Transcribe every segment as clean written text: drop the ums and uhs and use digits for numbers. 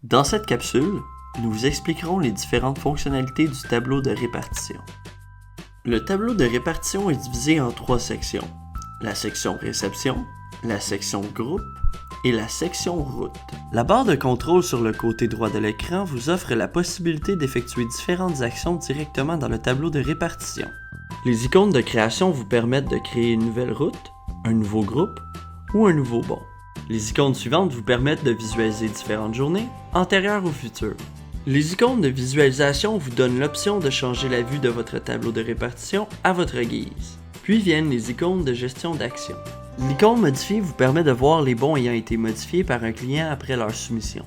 Dans cette capsule, nous vous expliquerons les différentes fonctionnalités du tableau de répartition. Le tableau de répartition est divisé en 3 sections. La section réception, la section groupe et la section route. La barre de contrôle sur le côté droit de l'écran vous offre la possibilité d'effectuer différentes actions directement dans le tableau de répartition. Les icônes de création vous permettent de créer une nouvelle route, un nouveau groupe ou un nouveau bond. Les icônes suivantes vous permettent de visualiser différentes journées, antérieures ou futures. Les icônes de visualisation vous donnent l'option de changer la vue de votre tableau de répartition à votre guise. Puis viennent les icônes de gestion d'action. L'icône modifier vous permet de voir les bons ayant été modifiés par un client après leur soumission.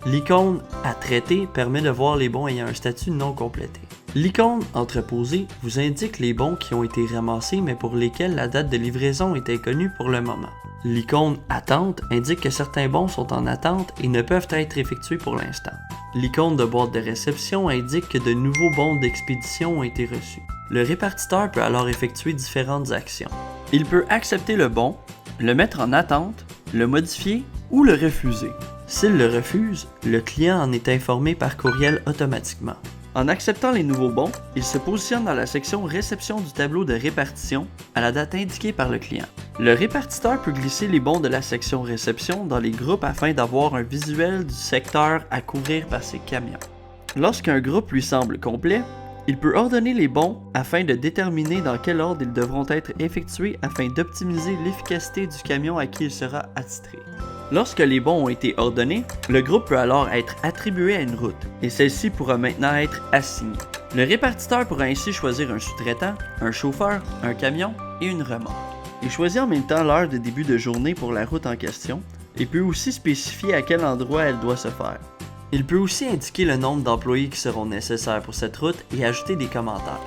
L'icône à traiter permet de voir les bons ayant un statut non complété. L'icône entreposée vous indique les bons qui ont été ramassés mais pour lesquels la date de livraison est inconnue pour le moment. L'icône attente indique que certains bons sont en attente et ne peuvent être effectués pour l'instant. L'icône de boîte de réception indique que de nouveaux bons d'expédition ont été reçus. Le répartiteur peut alors effectuer différentes actions. Il peut accepter le bon, le mettre en attente, le modifier ou le refuser. S'il le refuse, le client en est informé par courriel automatiquement. En acceptant les nouveaux bons, il se positionne dans la section réception du tableau de répartition à la date indiquée par le client. Le répartiteur peut glisser les bons de la section réception dans les groupes afin d'avoir un visuel du secteur à couvrir par ses camions. Lorsqu'un groupe lui semble complet, il peut ordonner les bons afin de déterminer dans quel ordre ils devront être effectués afin d'optimiser l'efficacité du camion à qui il sera attitré. Lorsque les bons ont été ordonnés, le groupe peut alors être attribué à une route et celle-ci pourra maintenant être assignée. Le répartiteur pourra ainsi choisir un sous-traitant, un chauffeur, un camion et une remorque. Il choisit en même temps l'heure de début de journée pour la route en question et peut aussi spécifier à quel endroit elle doit se faire. Il peut aussi indiquer le nombre d'employés qui seront nécessaires pour cette route et ajouter des commentaires.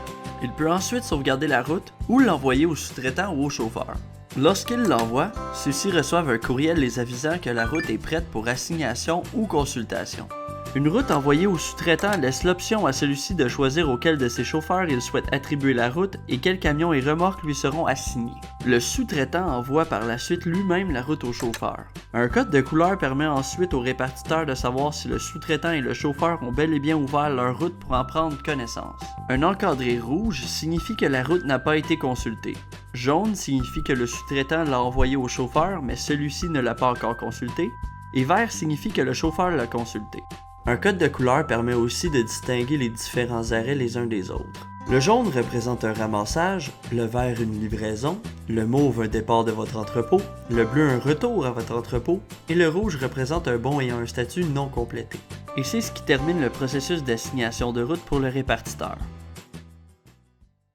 Il peut ensuite sauvegarder la route ou l'envoyer au sous-traitant ou au chauffeur. Lorsqu'il l'envoie, ceux-ci reçoivent un courriel les avisant que la route est prête pour assignation ou consultation. Une route envoyée au sous-traitant laisse l'option à celui-ci de choisir auquel de ses chauffeurs il souhaite attribuer la route et quels camions et remorques lui seront assignés. Le sous-traitant envoie par la suite lui-même la route au chauffeur. Un code de couleur permet ensuite au répartiteur de savoir si le sous-traitant et le chauffeur ont bel et bien ouvert leur route pour en prendre connaissance. Un encadré rouge signifie que la route n'a pas été consultée. Jaune signifie que le sous-traitant l'a envoyé au chauffeur mais celui-ci ne l'a pas encore consulté. Et vert signifie que le chauffeur l'a consulté. Un code de couleur permet aussi de distinguer les différents arrêts les uns des autres. Le jaune représente un ramassage, le vert une livraison, le mauve un départ de votre entrepôt, le bleu un retour à votre entrepôt et le rouge représente un bon ayant un statut non complété. Et c'est ce qui termine le processus d'assignation de route pour le répartiteur.